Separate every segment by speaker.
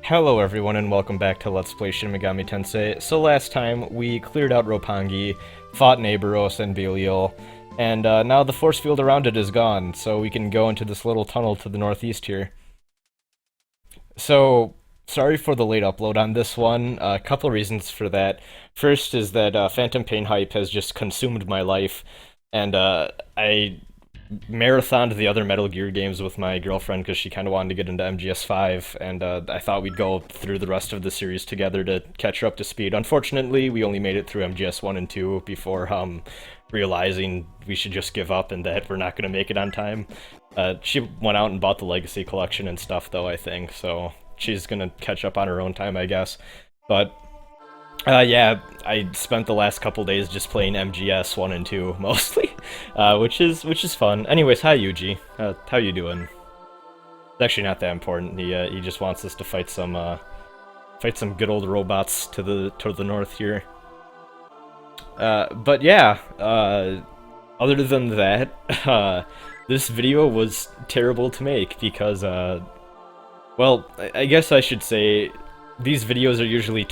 Speaker 1: Hello everyone and welcome back to Let's Play Shin Megami Tensei. So last time we cleared out Roppongi, fought Neighboros and Belial, and now the force field around it is gone, so we can go into this little tunnel to the northeast here. So, sorry for the late upload on this one. A couple reasons for that. First is that Phantom Pain hype has just consumed my life, and I marathoned the other Metal Gear games with my girlfriend because she kind of wanted to get into MGS5, and I thought we'd go through the rest of the series together to catch her up to speed. Unfortunately, we only made it through MGS 1 and 2 before realizing we should just give up and that we're not going to make it on time. She went out and bought the Legacy Collection and stuff, though, I think, so she's going to catch up on her own time, I guess. But yeah, I spent the last couple days just playing MGS 1 and 2, mostly, which is fun. Anyways, hi Yuji, how you doing? It's actually not that important, he just wants us to fight some good old robots to the north here. But yeah, other than that, this video was terrible to make because, well, I guess I should say, these videos are usually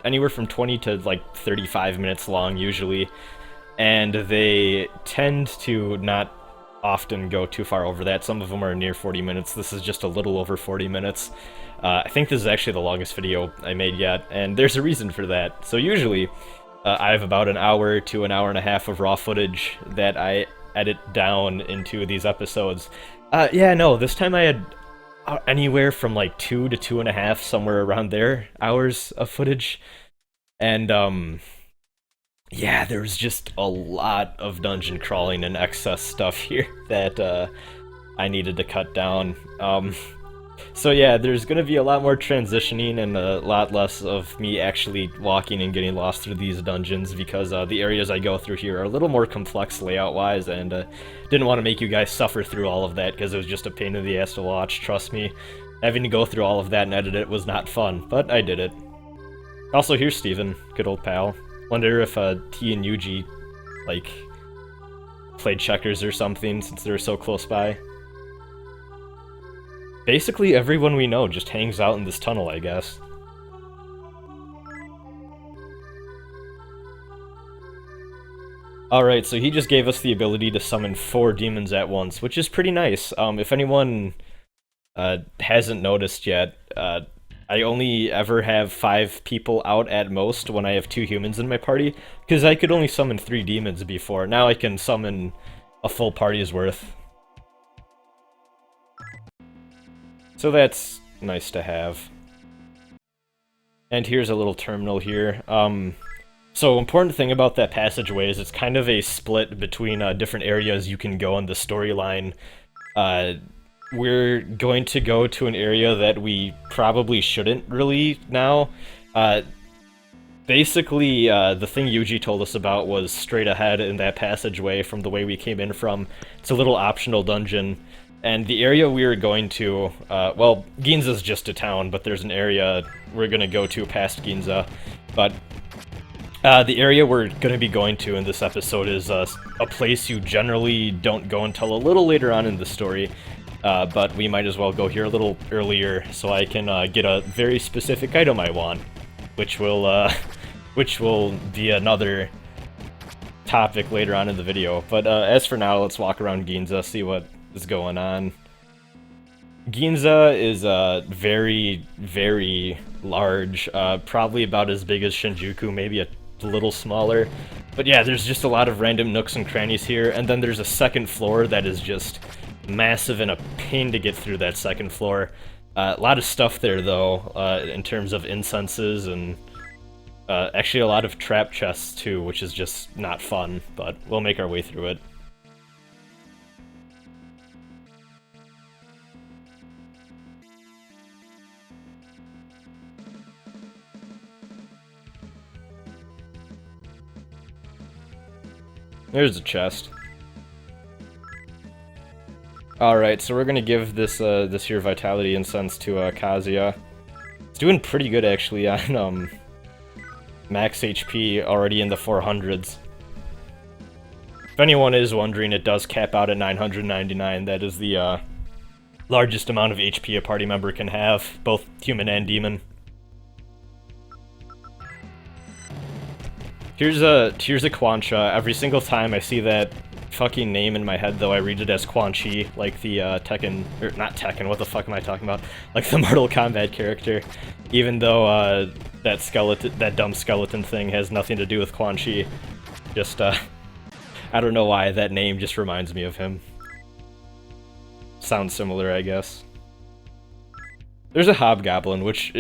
Speaker 1: anywhere from 20 to like 35 minutes long usually, and they tend to not often go too far over that. Some of them are near 40 minutes. This is just a little over 40 minutes. I think this is actually the longest video I made yet, and there's a reason for that. So usually, I have about an hour to an hour and a half of raw footage that I edit down into these episodes. Yeah, no, this time I had anywhere from like 2 to 2.5, somewhere around there, hours of footage. And yeah, there's just a lot of dungeon crawling and excess stuff here that I needed to cut down. So yeah, there's gonna be a lot more transitioning and a lot less of me actually walking and getting lost through these dungeons, because the areas I go through here are a little more complex layout-wise, and didn't want to make you guys suffer through all of that, because it was just a pain in the ass to watch, trust me. Having to go through all of that and edit it was not fun, but I did it. Also, here's Steven, good old pal. Wonder if he and Yuji, like, played checkers or something, since they're so close by. Basically, everyone we know just hangs out in this tunnel, I guess. Alright, so he just gave us the ability to summon 4 demons at once, which is pretty nice. If anyone hasn't noticed yet, I only ever have 5 people out at most when I have 2 humans in my party, because I could only summon 3 demons before. Now I can summon a full party's worth. So that's nice to have. And here's a little terminal here. So important thing about that passageway is it's kind of a split between different areas you can go in the storyline. We're going to go to an area that we probably shouldn't really now. Basically, the thing Yuji told us about was straight ahead in that passageway from the way we came in from. It's a little optional dungeon. And the area we were going to, well, Ginza's just a town, but there's an area we're gonna go to past Ginza. But the area we're gonna be going to in this episode is a place you generally don't go until a little later on in the story. But we might as well go here a little earlier so I can get a very specific item I want, which will be another topic later on in the video. But as for now, let's walk around Ginza, see what is going on. Ginza is very, very large, probably about as big as Shinjuku, maybe a little smaller. But yeah, there's just a lot of random nooks and crannies here, and then there's a second floor that is just massive and a pain to get through that second floor. A lot of stuff there, though, in terms of incenses, and actually a lot of trap chests, too, which is just not fun, but we'll make our way through it. There's a chest. Alright, so we're gonna give this this here Vitality Incense to Kazuya. It's doing pretty good, actually, on max HP, already in the 400s. If anyone is wondering, it does cap out at 999. That is the largest amount of HP a party member can have, both human and demon. Here's a Quan Cha. Every single time I see that fucking name in my head, though, I read it as Quan Chi, like the Tekken, or not Tekken, what the fuck am I talking about? Like the Mortal Kombat character. Even though that dumb skeleton thing has nothing to do with Quan Chi. Just, I don't know why that name just reminds me of him. Sounds similar, I guess. There's a Hobgoblin, which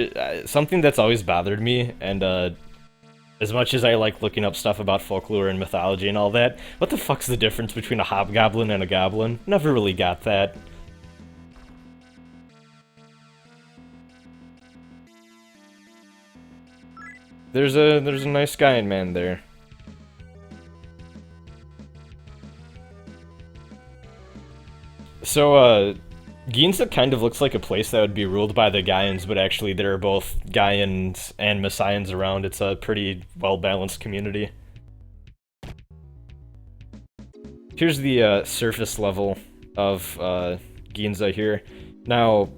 Speaker 1: something that's always bothered me, and as much as I like looking up stuff about folklore and mythology and all that, what the fuck's the difference between a hobgoblin and a goblin? Never really got that. There's a nice guy in man there. So, Ginza kind of looks like a place that would be ruled by the Gaians, but actually there are both Gaians and Messians around. It's a pretty well-balanced community. Here's the surface level of Ginza here. Now,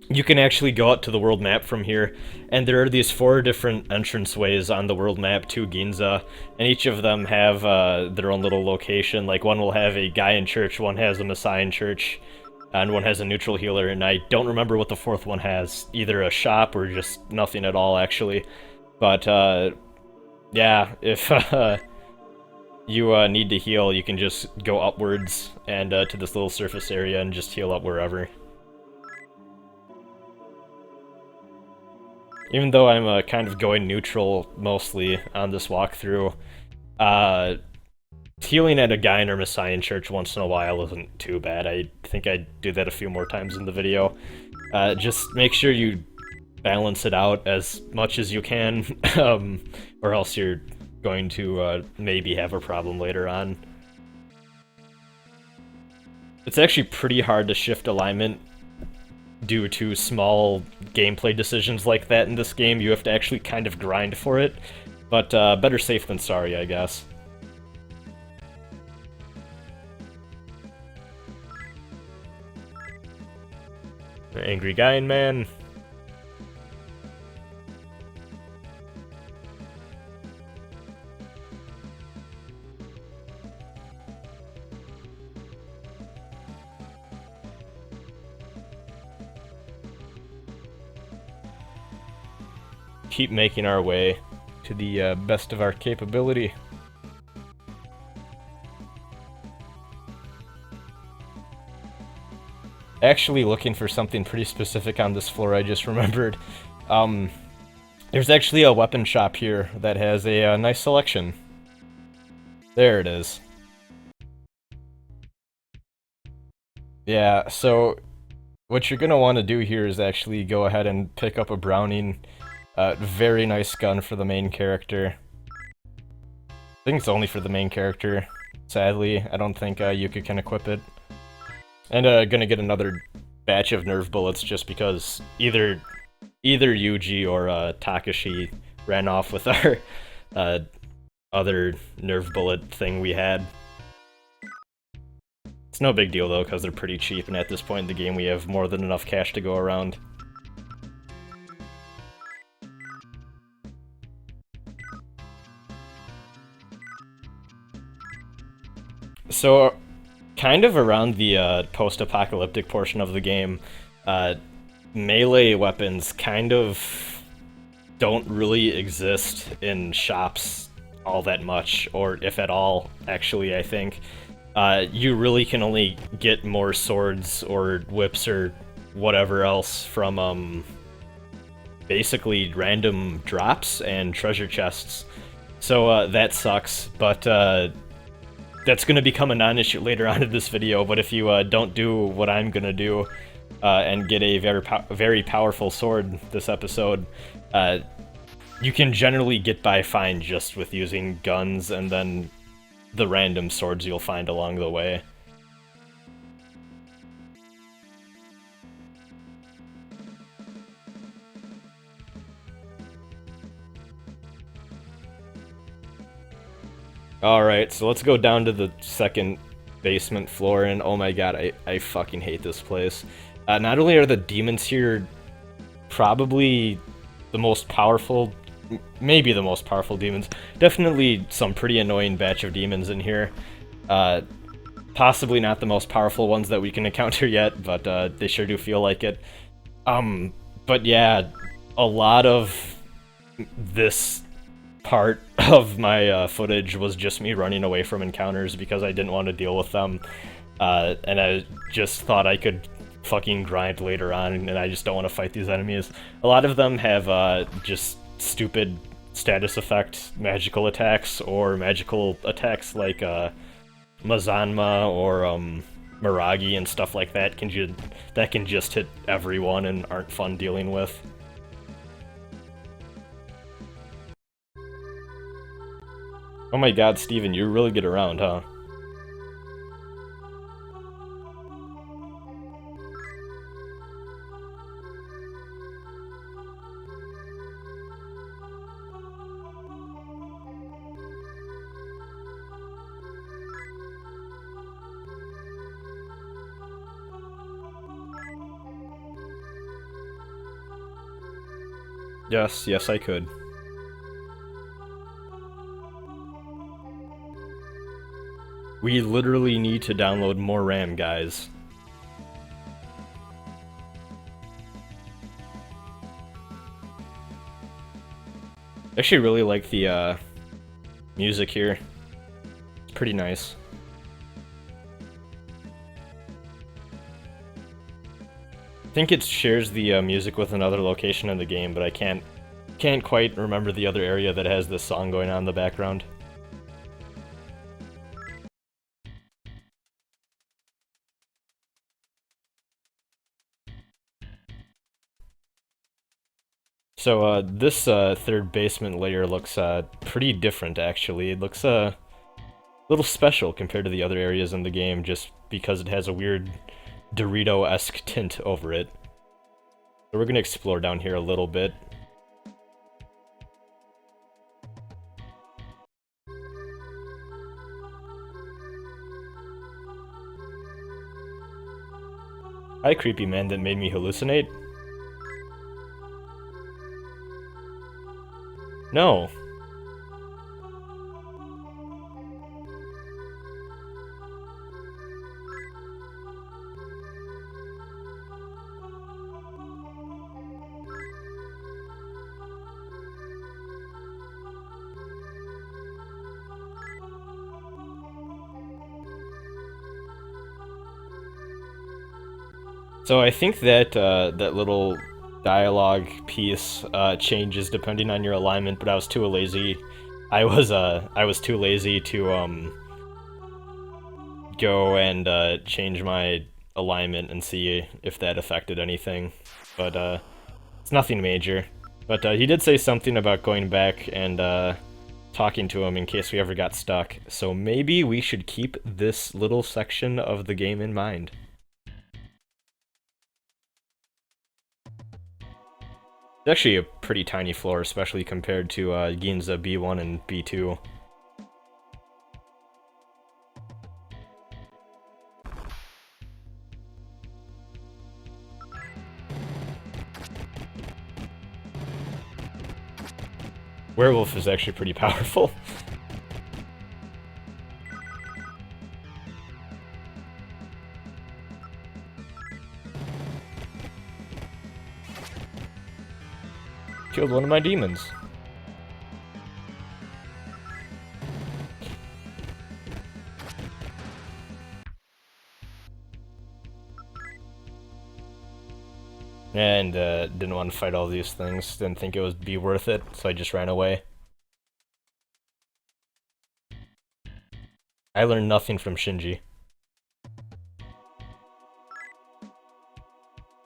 Speaker 1: you can actually go out to the world map from here, and there are these 4 different entranceways on the world map to Ginza, and each of them have their own little location. Like, one will have a Gaian church, one has a Messian church, and one has a neutral healer, and I don't remember what the 4th one has. Either a shop or just nothing at all, actually. But, yeah, if you need to heal, you can just go upwards and to this little surface area and just heal up wherever. Even though I'm kind of going neutral mostly on this walkthrough, healing at a Gaian or Messian church once in a while isn't too bad. I think I'd do that a few more times in the video. Just make sure you balance it out as much as you can, or else you're going to maybe have a problem later on. It's actually pretty hard to shift alignment due to small gameplay decisions like that in this game. You have to actually kind of grind for it, but better safe than sorry, I guess. Angry Gaian man. Keep making our way to the best of our capability. Actually looking for something pretty specific on this floor, I just remembered. There's actually a weapon shop here that has a nice selection. There it is. Yeah, so what you're gonna want to do here is actually go ahead and pick up a Browning. Very nice gun for the main character. I think it's only for the main character, sadly. I don't think Yuka can equip it. And gonna get another batch of nerve bullets just because either Yuji or Takashi ran off with our other nerve bullet thing we had. It's no big deal though, because they're pretty cheap, and at this point in the game we have more than enough cash to go around. So, kind of around the post-apocalyptic portion of the game, melee weapons kind of don't really exist in shops all that much, or if at all, actually, I think. You really can only get more swords or whips or whatever else from basically random drops and treasure chests. So that sucks, but that's going to become a non-issue later on in this video. But if you don't do what I'm going to do and get a very powerful sword this episode, you can generally get by fine just with using guns and then the random swords you'll find along the way. Alright, so let's go down to the second basement floor, and oh my god, I fucking hate this place. Not only are the demons here probably the most powerful, maybe the most powerful demons, definitely some pretty annoying batch of demons in here. Possibly not the most powerful ones that we can encounter yet, but they sure do feel like it. But yeah, a lot of this part of my footage was just me running away from encounters because I didn't want to deal with them, and I just thought I could fucking grind later on, and I just don't want to fight these enemies. A lot of them have just stupid status effect magical attacks, or magical attacks like Mazanma or Miragi and stuff like that that can just hit everyone and aren't fun dealing with. Oh my god, Steven, you really get around, huh? Yes, I could. We literally need to download more RAM, guys. I actually really like the music here. It's pretty nice. I think it shares the music with another location in the game, but I can't quite remember the other area that has this song going on in the background. So this third basement layer looks pretty different, actually. It looks a little special compared to the other areas in the game, just because it has a weird Dorito-esque tint over it. So we're gonna explore down here a little bit. Hi, creepy man that made me hallucinate. No. So I think that that little dialogue piece changes depending on your alignment, but I was too lazy. I was too lazy to go and change my alignment and see if that affected anything. But it's nothing major. But he did say something about going back and talking to him in case we ever got stuck. So maybe we should keep this little section of the game in mind. It's actually a pretty tiny floor, especially compared to Ginza B1 and B2. Werewolf is actually pretty powerful. Killed one of my demons. And didn't want to fight all these things, didn't think it would be worth it, so I just ran away. I learned nothing from Shinji.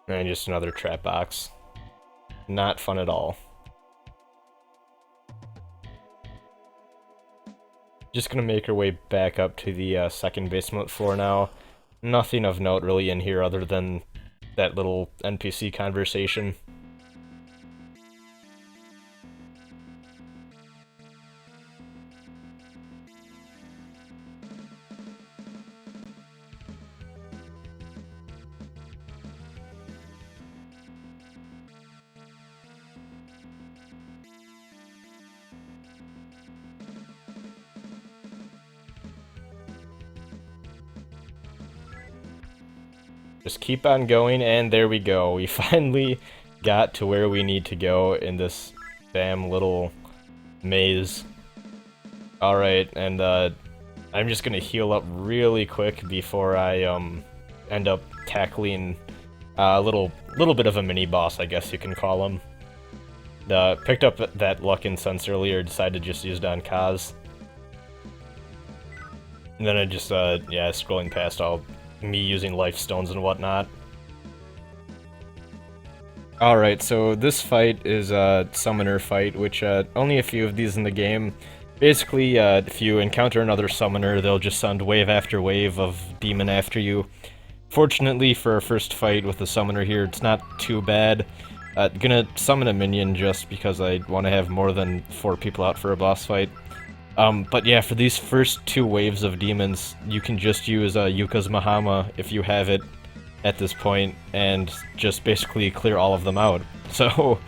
Speaker 1: And just another trap box. Not fun at all. Just gonna make our way back up to the second basement floor now. Nothing of note really in here other than that little NPC conversation. Just keep on going, and there we go. We finally got to where we need to go in this damn little maze. Alright, and I'm just gonna heal up really quick before I end up tackling a little bit of a mini-boss, I guess you can call him. Picked up that luck incense earlier, decided to just use it on Kaz. And then I just, yeah, scrolling past all me using life stones and whatnot. Alright, so this fight is a summoner fight, which only a few of these in the game. Basically, if you encounter another summoner, they'll just send wave after wave of demon after you. Fortunately for our first fight with the summoner here, it's not too bad. Gonna summon a minion just because I want to have more than 4 people out for a boss fight. But yeah, for these first 2 waves of demons, you can just use Yuka's Mahama if you have it at this point, and just basically clear all of them out. So,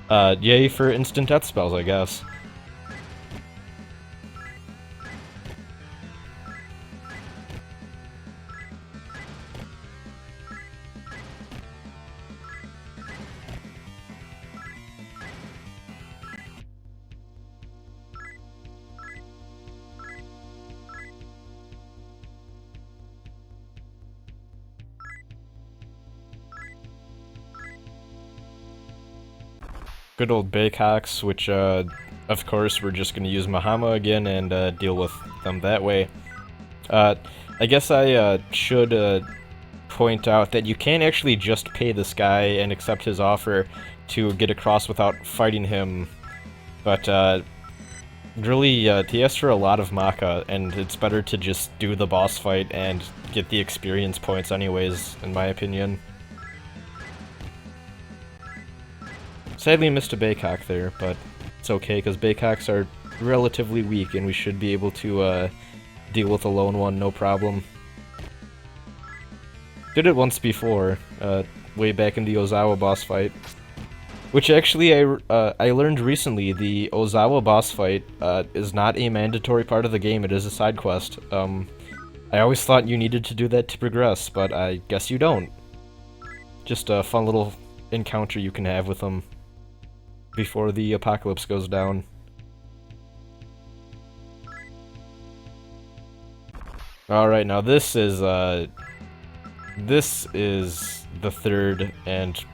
Speaker 1: yay for instant death spells, I guess. Good old Baycocks, which, of course, we're just gonna use Mahama again and deal with them that way. I guess I should point out that you can actually just pay this guy and accept his offer to get across without fighting him, but really, he asks for a lot of Maka, and it's better to just do the boss fight and get the experience points anyways, in my opinion. Sadly missed a Baycock there, but it's okay, because Baycocks are relatively weak, and we should be able to deal with a lone one, no problem. Did it once before, way back in the Ozawa boss fight. Which actually, I learned recently, the Ozawa boss fight is not a mandatory part of the game, it is a side quest. I always thought you needed to do that to progress, but I guess you don't. Just a fun little encounter you can have with them before the apocalypse goes down. Alright, now this is the third and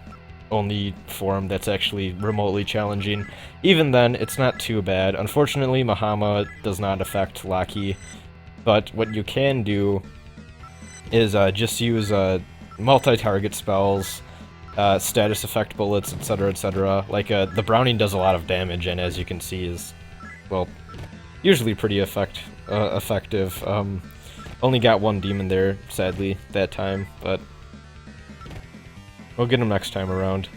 Speaker 1: only form that's actually remotely challenging. Even then, it's not too bad. Unfortunately, Mahama does not affect Laki, but what you can do is just use multi-target spells, status effect bullets, etc., etc. Like, the Browning does a lot of damage, and as you can see is, well, usually pretty effective. Only got 1 demon there, sadly, that time, but we'll get him next time around.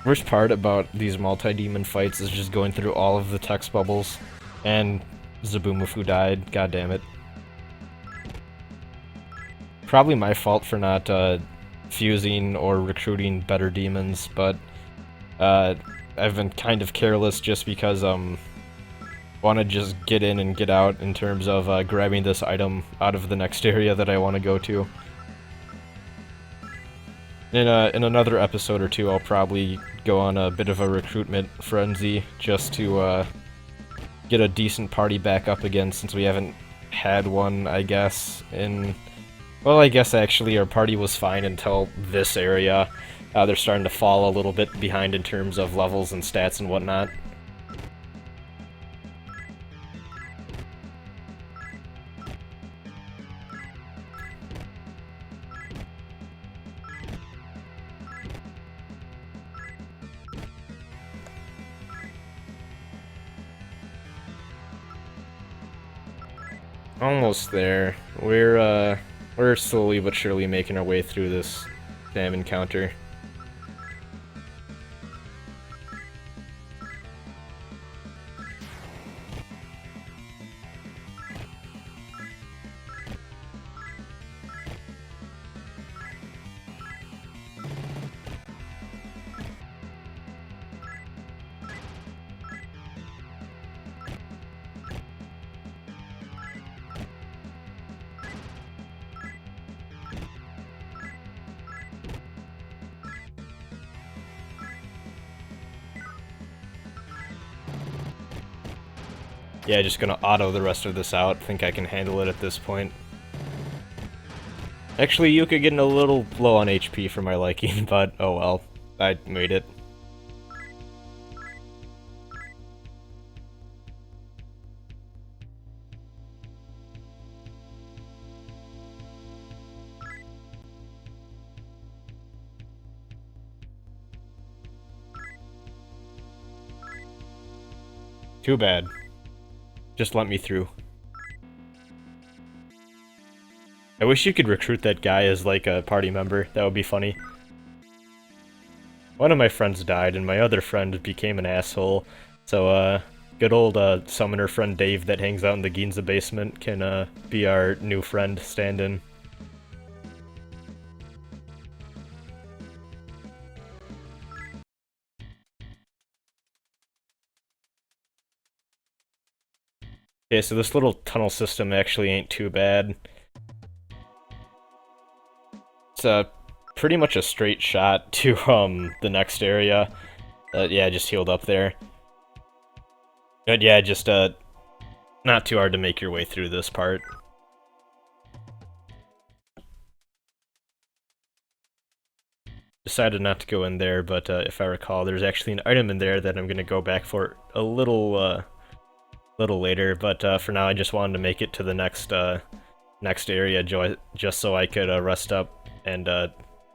Speaker 1: Worst part about these multi-demon fights is just going through all of the text bubbles, and Zabumafu died, god damn it. Probably my fault for not fusing or recruiting better demons, but I've been kind of careless just because want to just get in and get out in terms of grabbing this item out of the next area that I want to go to. In another episode or two, I'll probably go on a bit of a recruitment frenzy just to get a decent party back up again, since we haven't had one, I guess, in... Well, I guess actually our party was fine until this area. They're starting to fall a little bit behind in terms of levels and stats and whatnot. Almost there. We're slowly but surely making our way through this damn encounter. Yeah, just gonna auto the rest of this out. Think I can handle it at this point. Actually, Yuka getting a little low on HP for my liking, but oh well. I made it. Too bad. Just let me through. I wish you could recruit that guy as, like, a party member. That would be funny. One of my friends died, and my other friend became an asshole. So, good old, summoner friend Dave that hangs out in the Ginza basement can, be our new friend stand-in. Okay, so this little tunnel system actually ain't too bad. It's pretty much a straight shot to the next area. Yeah, just healed up there. But yeah, just not too hard to make your way through this part. Decided not to go in there, but if I recall, there's actually an item in there that I'm gonna go back for a little later. But for now, I just wanted to make it to the next area, just so I could rest up and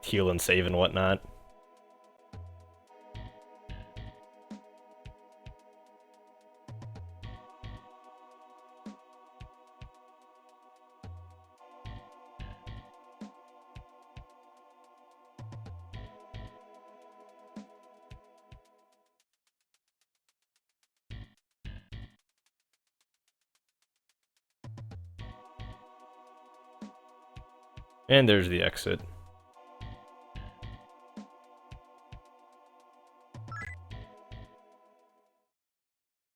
Speaker 1: heal and save and whatnot. And there's the exit.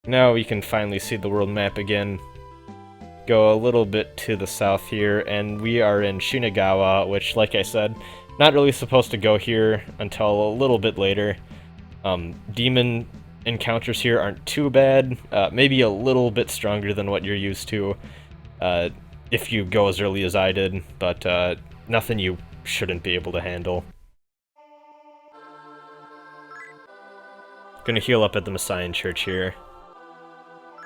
Speaker 1: Now we can finally see the world map again. Go a little bit to the south here, and we are in Shinagawa, which, like I said, not really supposed to go here until a little bit later. Demon encounters here aren't too bad, maybe a little bit stronger than what you're used to if you go as early as I did, but nothing you shouldn't be able to handle. Gonna heal up at the Messiah Church here.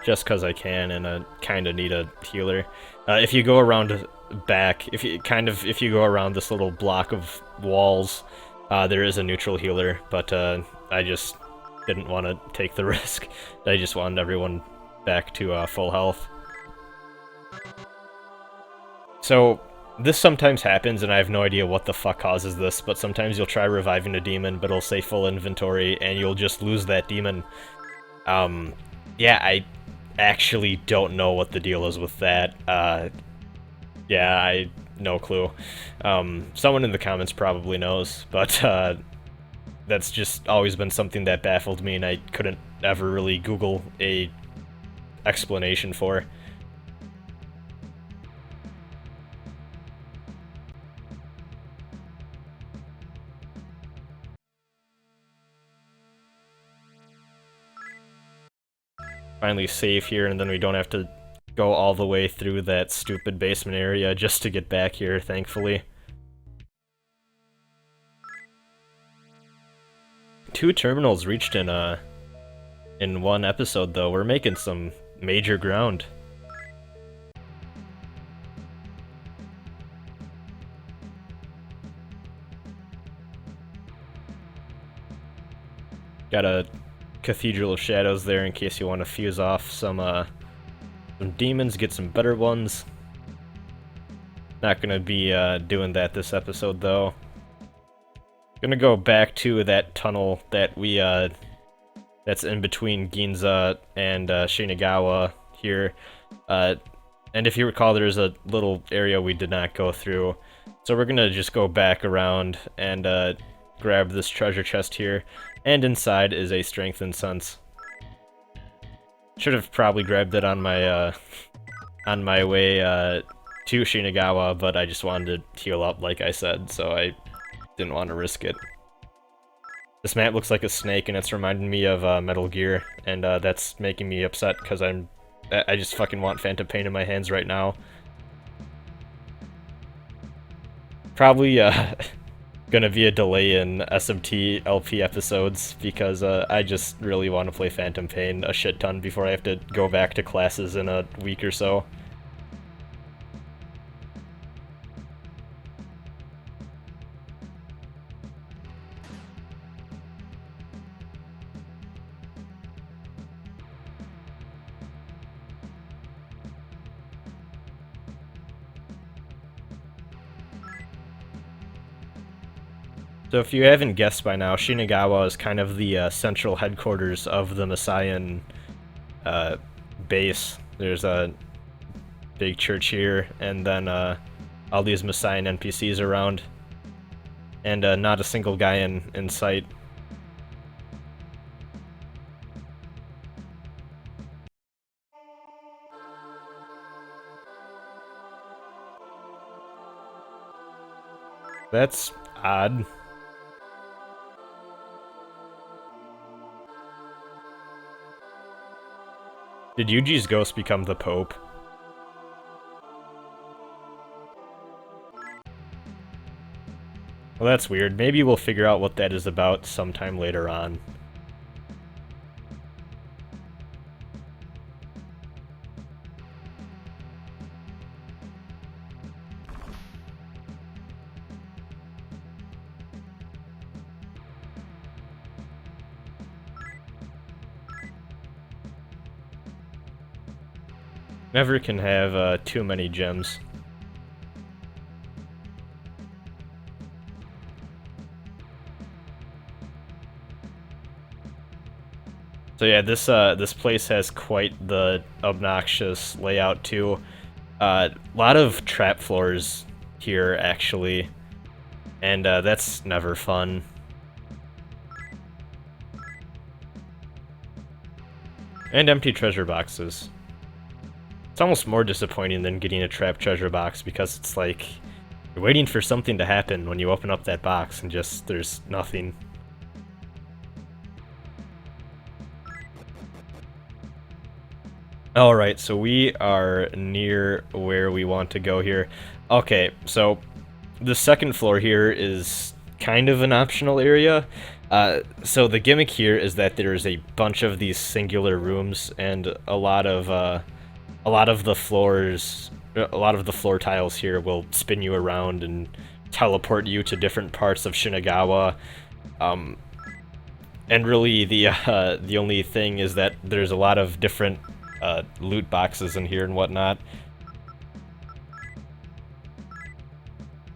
Speaker 1: Just cause I can, and I kinda need a healer. If you go around back, if you go around this little block of walls, there is a neutral healer, but I just didn't want to take the risk. I just wanted everyone back to full health. So, this sometimes happens, and I have no idea what the fuck causes this, but sometimes you'll try reviving a demon, but it'll say full inventory, and you'll just lose that demon. Yeah, I actually don't know what the deal is with that. Yeah, I no clue. Someone in the comments probably knows, but that's just always been something that baffled me, and I couldn't ever really Google a explanation for. Finally save here, and then we don't have to go all the way through that stupid basement area just to get back here, thankfully. 2 terminals reached in one episode, though. We're making some major ground. Got a Cathedral of Shadows there in case you want to fuse off some demons, get some better ones. Not gonna be doing that this episode, though. Gonna go back to that tunnel that we that's in between Ginza and Shinagawa here. And if you recall, there's a little area we did not go through. So we're gonna just go back around and grab this treasure chest here. And inside is a Strengthened Sense. Should have probably grabbed it on my way to Shinagawa, but I just wanted to heal up, like I said, so I didn't want to risk it. This map looks like a snake, and it's reminding me of Metal Gear, and that's making me upset because I'm I just fucking want Phantom Pain in my hands right now. Probably, gonna be a delay in SMT LP episodes because I just really want to play Phantom Pain a shit ton before I have to go back to classes in a week or so. So if you haven't guessed by now, Shinagawa is kind of the central headquarters of the Messian base. There's a big church here, and then all these Messian NPCs around, and not a single guy in sight. That's odd. Did Yuji's ghost become the Pope? Well, that's weird. Maybe we'll figure out what that is about sometime later on. Never can have too many gems. So yeah, this place has quite the obnoxious layout too. Lot of trap floors here actually, and that's never fun. And empty treasure boxes. It's almost more disappointing than getting a trapped treasure box because it's like you're waiting for something to happen when you open up that box and just there's nothing. Alright, so we are near where we want to go here. Okay, so the second floor here is kind of an optional area. So the gimmick here is that there's a bunch of these singular rooms and a lot of the floors, a lot of the floor tiles here will spin you around and teleport you to different parts of Shinagawa. And really the only thing is that there's a lot of different loot boxes in here and whatnot.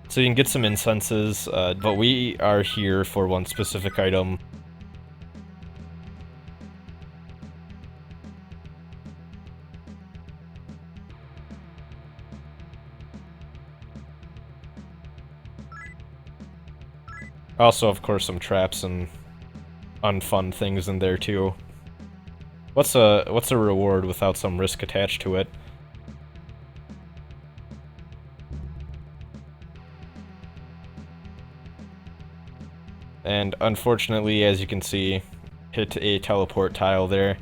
Speaker 1: So you can get some incenses, but we are here for one specific item. Also, of course, some traps and unfun things in there too. What's a reward without some risk attached to it? And unfortunately, as you can see, hit a teleport tile there.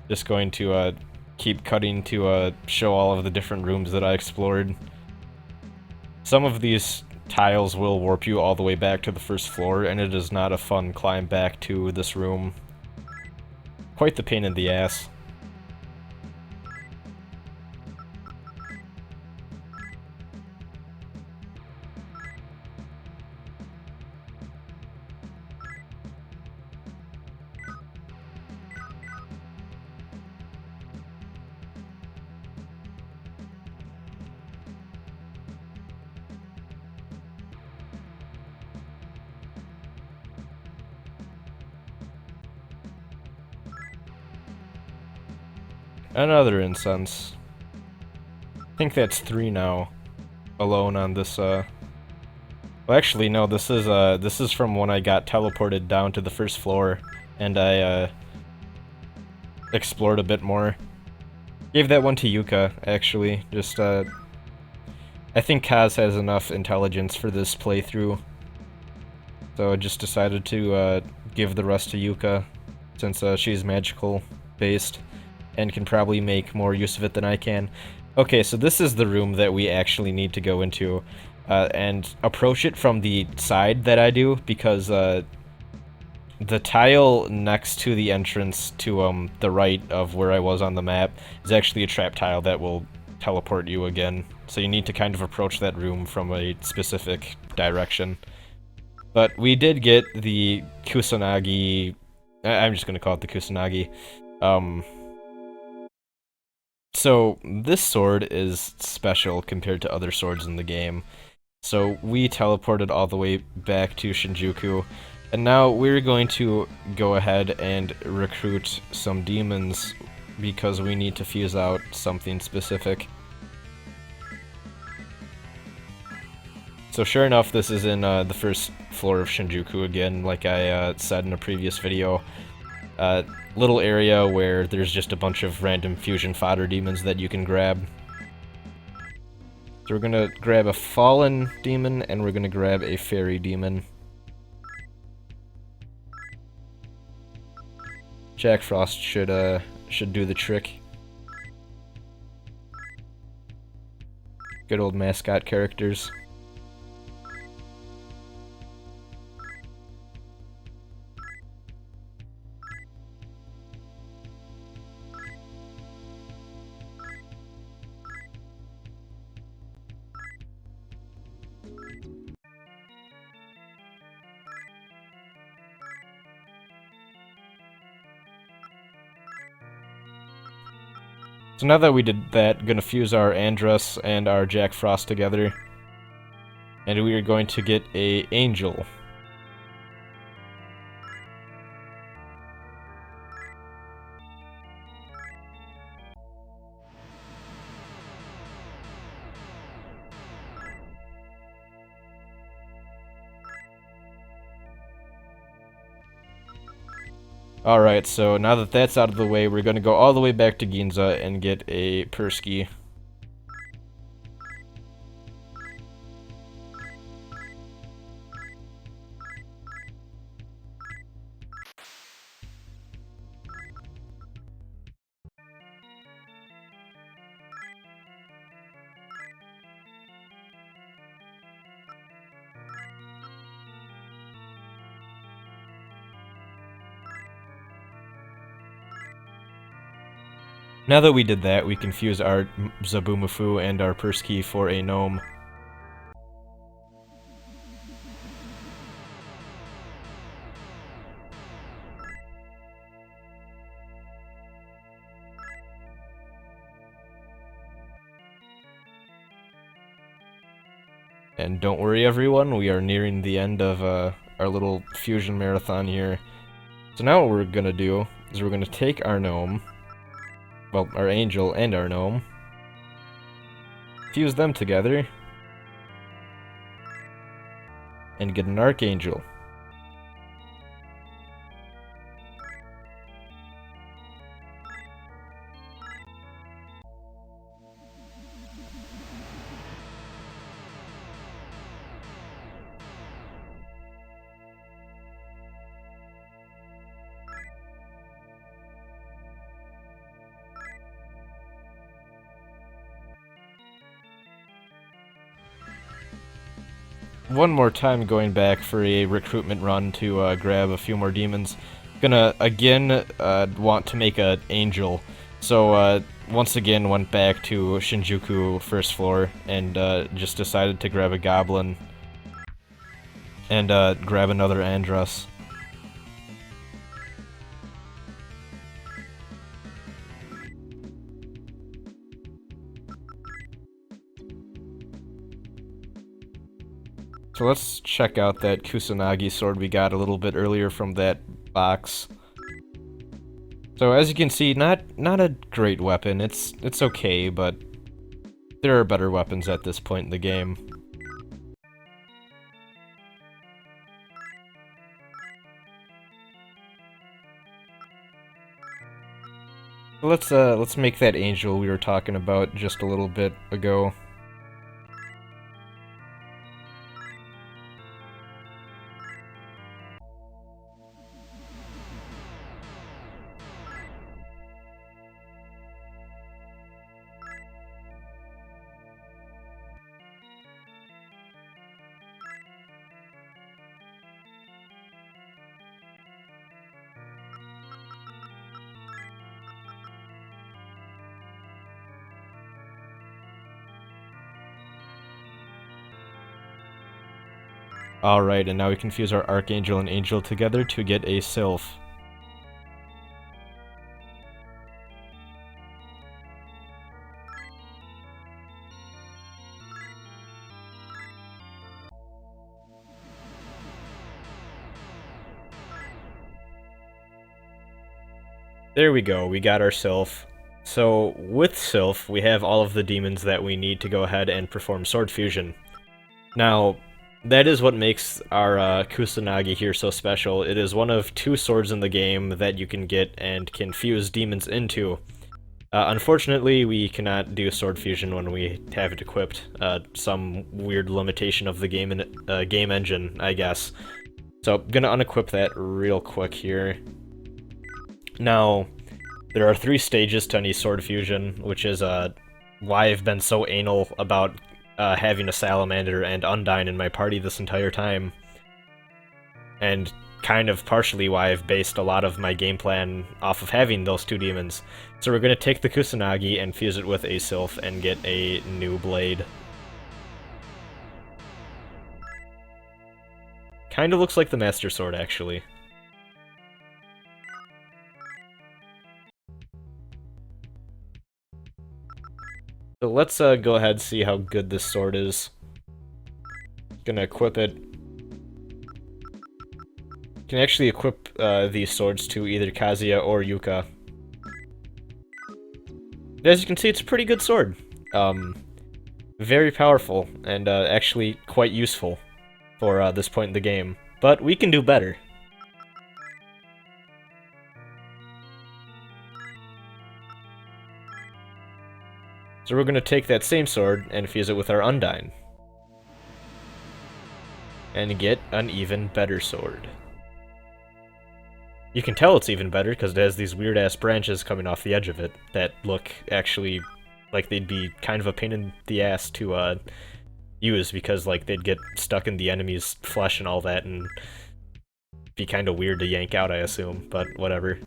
Speaker 1: Just going to keep cutting to show all of the different rooms that I explored. Some of these tiles will warp you all the way back to the first floor, and it is not a fun climb back to this room. Quite the pain in the ass. Another incense. I think that's 3 now, alone on this, Well, actually, no, this is from when I got teleported down to the first floor, and I, explored a bit more. Gave that one to Yuka, actually, just, I think Kaz has enough intelligence for this playthrough, so I just decided to, give the rest to Yuka, since, she's magical-based. and can probably make more use of it than I can. Okay, so this is the room that we actually need to go into, and approach it from the side that I do, because the tile next to the entrance to the right of where I was on the map is actually a trap tile that will teleport you again. So you need to kind of approach that room from a specific direction. But we did get the Kusanagi... I'm just gonna call it the Kusanagi. So this sword is special compared to other swords in the game. So we teleported all the way back to Shinjuku, and now we're going to go ahead and recruit some demons because we need to fuse out something specific. So sure enough, this is in the first floor of Shinjuku again, like I said in a previous video. Little area where there's just a bunch of random fusion fodder demons that you can grab. So we're gonna grab a fallen demon, and we're gonna grab a fairy demon. Jack Frost should do the trick. Good old mascot characters. So now that we did that, gonna fuse our Andrus and our Jack Frost together. And we are going to get a angel. Alright, so now that that's out of the way, we're gonna go all the way back to Ginza and get a Persky. Now that we did that, we can fuse our Zabumafu and our Persky for a gnome. And don't worry everyone, we are nearing the end of our little fusion marathon here. So now what we're gonna do is we're gonna take our gnome, well, our angel and our gnome, fuse them together, and get an archangel. One more time going back for a recruitment run to grab a few more demons. Gonna again want to make an angel, so once again went back to Shinjuku first floor and just decided to grab a goblin and grab another Andrus. So let's check out that Kusanagi Sword we got a little bit earlier from that box. So as you can see, not a great weapon. It's okay, but there are better weapons at this point in the game. Let's make that angel we were talking about just a little bit ago. Alright, and now we can fuse our Archangel and Angel together to get a Sylph. There we go, we got our Sylph. So, with Sylph, we have all of the demons that we need to go ahead and perform Sword Fusion. Now, that is what makes our Kusanagi here so special. It is one of 2 swords in the game that you can get and can fuse demons into. Unfortunately, we cannot do Sword Fusion when we have it equipped. Some weird limitation of the game engine, I guess. So, I'm gonna unequip that real quick here. Now, there are 3 stages to any Sword Fusion, which is why I've been so anal about having a Salamander and Undyne in my party this entire time. And kind of partially why I've based a lot of my game plan off of having those 2 demons. So we're going to take the Kusanagi and fuse it with a Sylph and get a new blade. Kinda looks like the Master Sword, actually. So let's go ahead and see how good this sword is. Gonna equip it. Can actually equip these swords to either Kazuya or Yuka. As you can see, it's a pretty good sword. Very powerful, and actually quite useful for this point in the game. But we can do better. So we're going to take that same sword and fuse it with our Undyne. And get an even better sword. You can tell it's even better because it has these weird-ass branches coming off the edge of it that look actually like they'd be kind of a pain in the ass to use because like they'd get stuck in the enemy's flesh and all that and be kind of weird to yank out, I assume, but whatever.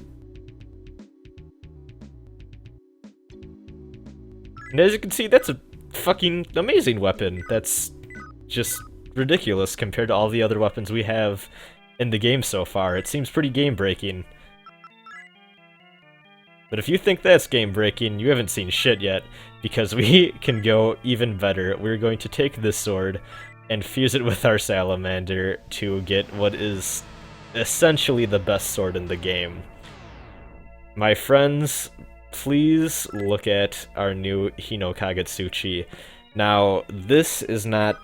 Speaker 1: And as you can see, that's a fucking amazing weapon. That's just ridiculous compared to all the other weapons we have in the game so far. It seems pretty game-breaking. But if you think that's game-breaking, you haven't seen shit yet, because we can go even better. We're going to take this sword and fuse it with our Salamander to get what is essentially the best sword in the game. My friends, please look at our new Hinokagutsuchi. Now, this is not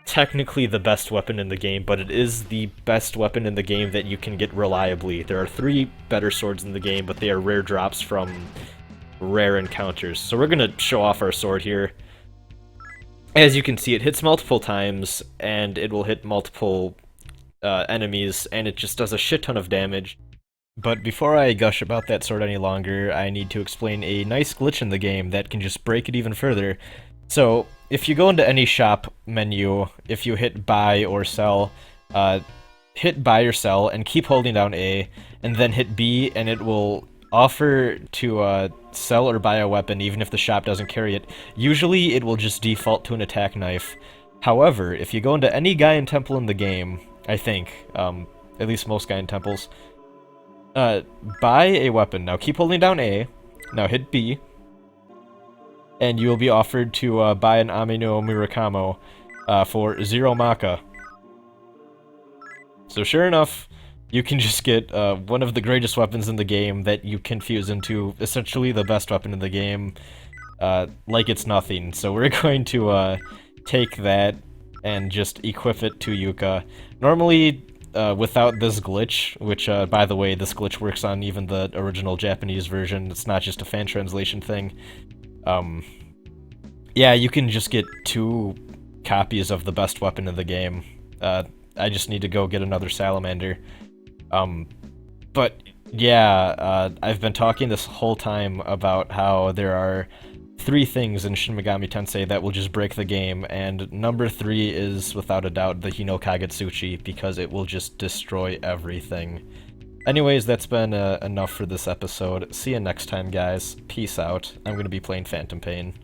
Speaker 1: technically the best weapon in the game, but it is the best weapon in the game that you can get reliably. There are 3 better swords in the game, but they are rare drops from rare encounters. So we're gonna show off our sword here. As you can see, it hits multiple times, and it will hit multiple enemies, and it just does a shit ton of damage. But before I gush about that sword any longer, I need to explain a nice glitch in the game that can just break it even further. So, if you go into any shop menu, if you hit buy or sell, hit buy or sell and keep holding down A, and then hit B, and it will offer to sell or buy a weapon even if the shop doesn't carry it. Usually it will just default to an attack knife. However, if you go into any Gaian temple in the game, I think, at least most Gaian temples, buy a weapon. Now keep holding down A, now hit B, and you will be offered to buy an Amino Murakamo for 0 Maka. So sure enough, you can just get one of the greatest weapons in the game that you can fuse into essentially the best weapon in the game, like it's nothing. So we're going to take that and just equip it to Yuka. Normally, without this glitch, which, by the way, this glitch works on even the original Japanese version, it's not just a fan translation thing. Yeah, you can just get 2 copies of the best weapon in the game. I just need to go get another Salamander. But, yeah, I've been talking this whole time about how there are 3 things in Shin Megami Tensei that will just break the game, and number 3 is, without a doubt, the Hinokagutsuchi, because it will just destroy everything. Anyways, that's been enough for this episode. See you next time, guys. Peace out. I'm gonna be playing Phantom Pain.